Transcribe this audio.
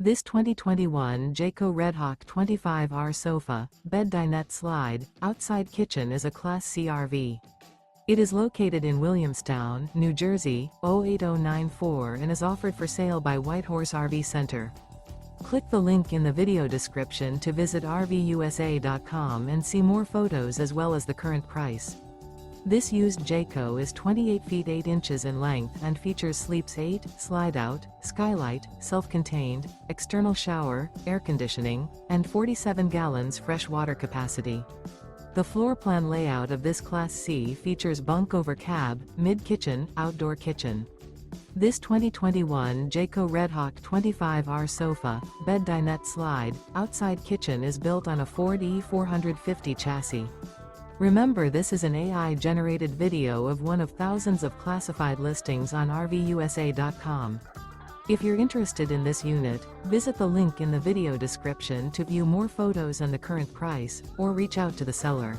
This 2021 Jayco Redhawk 25R sofa, bed dinette slide, outside kitchen is a Class C RV. It is located in Williamstown, New Jersey, 08094 and is offered for sale by Whitehorse RV Center. Click the link in the video description to visit RVUSA.com and see more photos as well as the current price. This used Jayco is 28 feet 8 inches in length and features Sleeps 8, Slideout, Skylight, self-contained, external shower, air conditioning, and 47 gallons fresh water capacity. The floor plan layout of this Class C features bunk over cab, mid-kitchen, outdoor kitchen. This 2021 Jayco Redhawk 25R sofa, bed dinette slide, outside kitchen is built on a Ford E450 chassis. Remember, this is an AI-generated video of one of thousands of classified listings on RVUSA.com. If you're interested in this unit, visit the link in the video description to view more photos and the current price, or reach out to the seller.